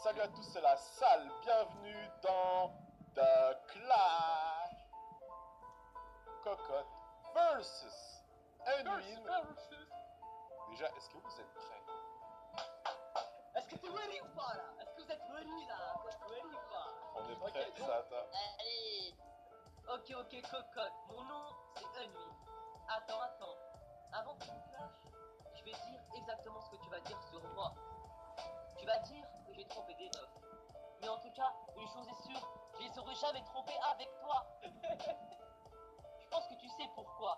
Salut à tous, c'est la salle. Bienvenue dans The Clash. Cocotte versus Edwin. Déjà, est-ce que vous êtes prêts? Est-ce que t'es ready ou pas là? Est-ce que vous êtes ready là? Ready ou pas? On est prêts, bon. Sata. Allez. Ok, cocotte. Mon nom, c'est Edwin. Attends. Avant que tu me clashes, je vais dire exactement ce que tu vas dire sur moi. Tu vas dire que j'ai trompé des meufs. Mais en tout cas, une chose est sûre, je les aurais jamais trompés avec toi. Je pense que tu sais pourquoi.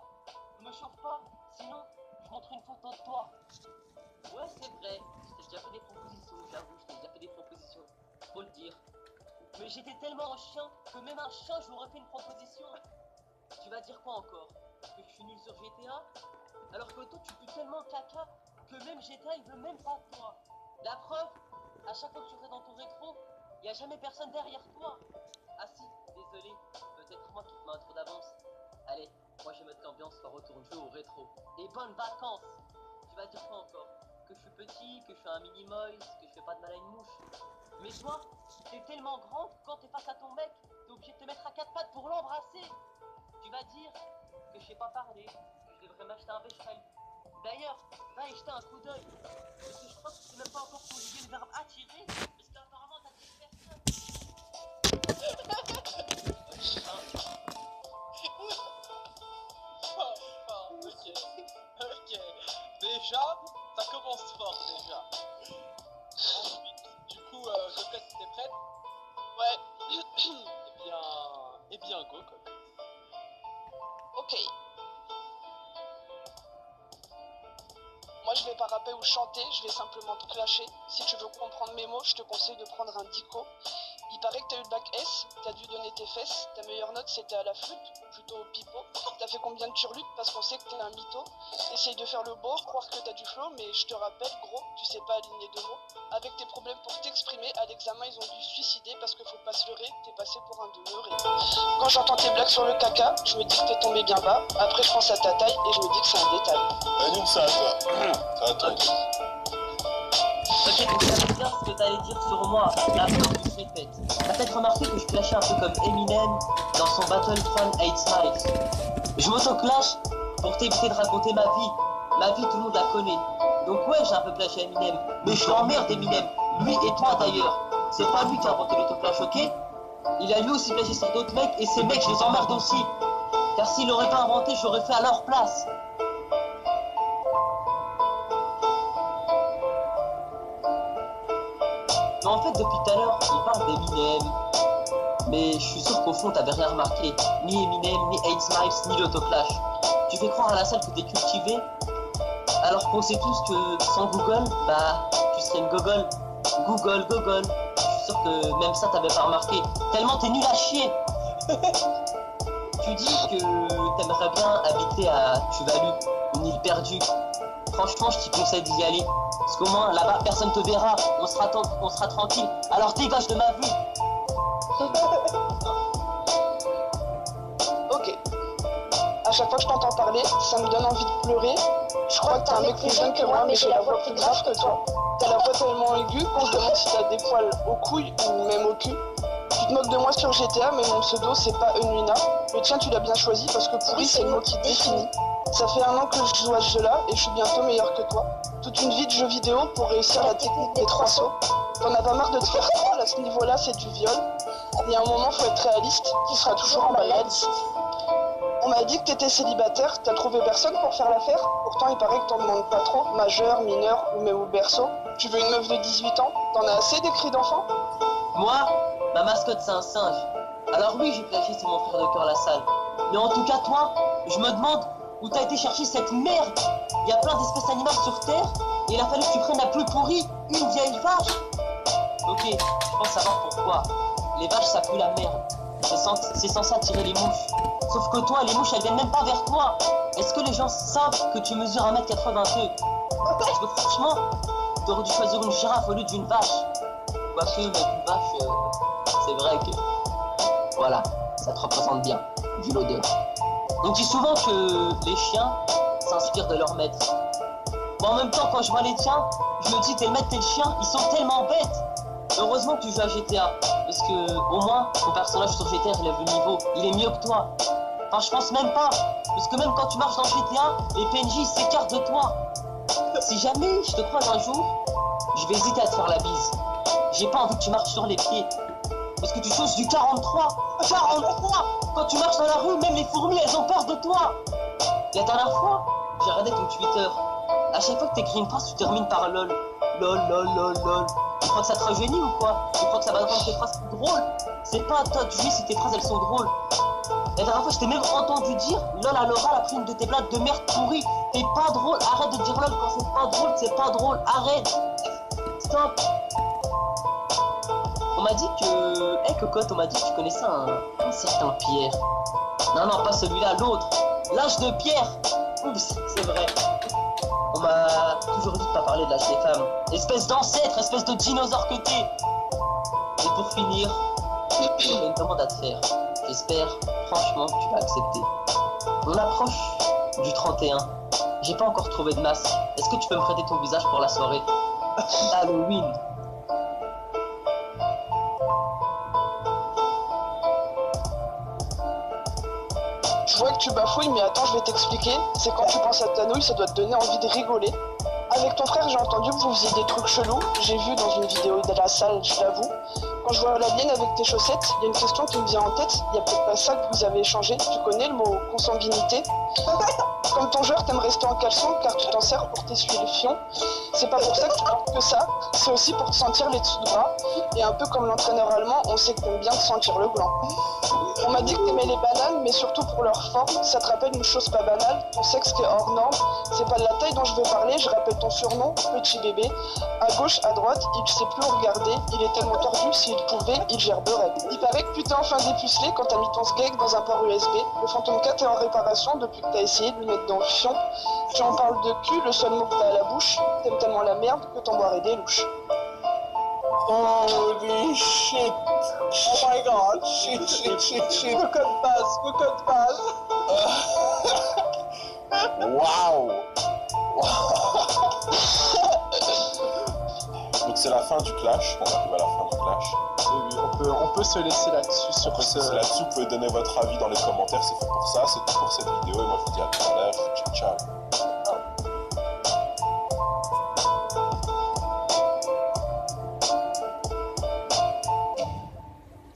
Ne me chauffe pas, sinon je montre une photo de toi. Ouais, c'est vrai, je t'ai déjà fait des propositions, j'avoue, je t'ai déjà fait des propositions, faut le dire. Mais j'étais tellement un chien que même un chat, je lui aurais fait une proposition. Tu vas dire quoi encore? Que je suis nul sur GTA? Alors que toi, tu pues tellement caca que même GTA, il veut même pas de toi. La preuve, à chaque fois que tu serais dans ton rétro, il n'y a jamais personne derrière toi. Ah si, désolé, peut-être moi qui te mets un trop d'avance. Allez, moi je vais mettre l'ambiance, on retourne jouer au rétro. Et bonnes vacances. Tu vas dire quoi encore? Que je suis petit, que je suis un mini-moise, que je fais pas de mal à une mouche. Mais toi, t'es tellement grande que quand t'es face à ton mec, t'es obligé de te mettre à quatre pattes pour l'embrasser. Tu vas dire que je sais pas parler, que je devrais m'acheter un Becherel. D'ailleurs, va y jeter un coup d'œil. Parce que je crois que tu sais même pas encore conjuguer le verbe attirer, parce qu'apparemment t'as dit personne. Ok. Déjà, ça commence fort déjà. Ensuite, du coup, Cocotte, t'es prête? Ouais. Eh bien, go, Cocotte. Ok. Moi, je vais pas rapper ou chanter, je vais simplement te clasher. Si tu veux comprendre mes mots, je te conseille de prendre un dico. Il paraît que t'as eu le bac S, t'as dû donner tes fesses. Ta meilleure note, c'était à la flûte, plutôt au pipeau. T'as fait combien de turlutes parce qu'on sait que t'es un mytho. Essaye de faire le beau, croire que t'as du flow, mais je te rappelle, gros, tu sais pas aligner deux mots. Avec tes problèmes pour t'exprimer, à l'examen, ils ont dû se suicider parce qu'il faut pas se leurrer, t'es passé pour un demeuré. Quand j'entends tes blagues sur le caca, je me dis que t'es tombé bien bas. Après, je pense à ta taille et je me dis que c'est un détail. Edwin, c'est à toi. C'est à toi. Ok, donc ça veut dire ce que t'allais dire sur moi. Après, je me répète. T'as peut-être remarqué que je clashais un peu comme Eminem dans son Battle Fan 8 Smiles. Je m'auto-clash pour t'éviter de raconter ma vie. Ma vie, tout le monde la connaît. Donc ouais, j'ai un peu clashé Eminem. Mais je l'emmerde Eminem. Lui et toi d'ailleurs. C'est pas lui qui a inventé l'autoclash, ok? Il a lui aussi clashé sur d'autres mecs et ces mecs, je les emmerde aussi. Car s'il l'aurait pas inventé, j'aurais fait à leur place. Mais en fait, depuis tout à l'heure, il parle d'Eminem. Mais je suis sûr qu'au fond, t'avais rien remarqué. Ni Eminem, ni 8 Smiles, ni l'autoclash. Tu fais croire à la salle que t'es cultivé, alors qu'on sait tous que sans Google, bah, tu serais une gogole. Google. Je suis sûr que même ça, t'avais pas remarqué. Tellement t'es nul à chier. Tu dis que t'aimerais bien habiter à Tuvalu, une île perdue. Franchement, je t'y conseille d'y aller. Parce qu'au moins, là-bas, personne te verra. On sera tranquille. Alors dégage de ma vue. Ok. À chaque fois que je t'entends parler, ça me donne envie de pleurer. Je crois que t'es un mec plus jeune que moi, mais j'ai la voix plus grave que toi. T'as la voix tellement aiguë qu'on se demande si t'as des poils aux couilles ou même au cul. Tu te moques de moi sur GTA, mais mon pseudo c'est pas Enuina. Le tien tu l'as bien choisi parce que pourri c'est le mot qui te définit. Ça fait 1 an que je joue à ce jeu-là et je suis bientôt meilleur que toi. Toute une vie de jeux vidéo pour réussir la technique des 3 sauts. T'en as pas marre de te faire troll, à ce niveau-là c'est du viol. Il y a un moment faut être réaliste, tu seras toujours en balade. On m'a dit que t'étais célibataire, t'as trouvé personne pour faire l'affaire. Pourtant il paraît que t'en demandes pas trop, majeur, mineur ou même au berceau. Tu veux une meuf de 18 ans? T'en as assez des cris d'enfant? Moi, ma mascotte c'est un singe. Alors oui, j'ai clashé, c'est mon frère de cœur la salle. Mais en tout cas, toi, je me demande où t'as été chercher cette merde. Il y a plein d'espèces animales sur Terre, et il a fallu que tu prennes la plus pourrie, une vieille vache. Ok, je pense savoir pourquoi. Les vaches ça pue la merde. C'est censé attirer les mouches. Sauf que toi, les mouches elles viennent même pas vers toi. Est-ce que les gens savent que tu mesures 1m82? Parce que franchement, t'aurais dû choisir une girafe au lieu d'une vache. Quoique, mais une vache, c'est vrai que... Voilà, ça te représente bien, vu l'odeur. On dit souvent que les chiens s'inspirent de leur maître. Bon, en même temps, quand je vois les tiens, je me dis, t'es le maître, t'es le chien, ils sont tellement bêtes. heureusement que tu joues à GTA. Parce que, au moins, ton personnage sur GTA relève le niveau. Il est mieux que toi. Enfin, je pense même pas. Parce que même quand tu marches dans GTA, les PNJ s'écartent de toi. Si jamais je te croise un jour, je vais hésiter à te faire la bise. J'ai pas envie que tu marches sur les pieds. Parce que tu choses du 43. 43. Quand tu marches dans la rue, même les fourmis, elles ont peur de toi. La dernière fois, j'ai regardé ton Twitter. À chaque fois que t'écris une phrase, tu termines par lol. Lol, lol, lol, lol. Tu crois que ça te rajeunit ou quoi? Tu crois que ça va rendre tes phrases plus drôles? C'est pas à toi de juger si tes phrases elles sont drôles. La dernière fois, je t'ai même entendu dire lol à l'oral après une de tes blagues de merde pourrie. T'es pas drôle, arrête de dire lol quand c'est pas drôle, c'est pas drôle, arrête. Stop. On m'a dit que... Hey cocotte, on m'a dit que tu connaissais un certain Pierre. Non, non, pas celui-là, l'autre. L'âge de Pierre. Oups, c'est vrai. On m'a toujours dit de pas parler de l'âge des femmes. Espèce d'ancêtre, espèce de dinosaure que t'es. Et pour finir, j'ai une demande à te faire. J'espère franchement que tu vas accepter. On approche du 31. J'ai pas encore trouvé de masque. Est-ce que tu peux me prêter ton visage pour la soirée Halloween? Je vois que tu bafouilles, mais attends, je vais t'expliquer. C'est quand tu penses à ta nouille, ça doit te donner envie de rigoler. Avec ton frère, j'ai entendu que vous faisiez des trucs chelous. J'ai vu dans une vidéo de la salle, je l'avoue. Quand je vois la mienne avec tes chaussettes, il y a une question qui me vient en tête. Il y a peut-être pas ça que vous avez échangé. Tu connais le mot consanguinité? Comme ton joueur t'aime rester en caleçon car tu t'en sers pour t'essuyer le fion. C'est pas pour ça que tu portes que ça, c'est aussi pour te sentir les dessous de bras. Et un peu comme l'entraîneur allemand, on sait que t'aimes bien te sentir le gland. On m'a dit que t'aimais les bananes, mais surtout pour leur forme. Ça te rappelle une chose pas banale, ton sexe qui est hors norme. C'est pas de la taille dont je veux parler, je rappelle ton surnom, petit bébé. À gauche, à droite, il sait plus où regarder. Il est tellement tordu, s'il pouvait, il gerberait. Il paraît que tu t'es enfin dépucelé quand t'as mis ton sgeg dans un port USB. Le Phantom 4 est en réparation depuis que t'as essayé de le mettre dans le fion. Tu en parles de cul, le seul mot que t'as à la bouche. T'aimes tellement la merde que t'en boirais des louches. Holy shit! Oh my god! Shit, shit, shit, shit! Le code base. Waouh! Donc c'est la fin du clash, on arrive à la fin du clash. Oui, on peut se laisser là-dessus sur ce... C'est là-dessus, vous pouvez donner votre avis dans les commentaires, c'est fait pour ça, c'est tout pour cette vidéo et moi je vous dis à tout à l'heure, ciao ciao!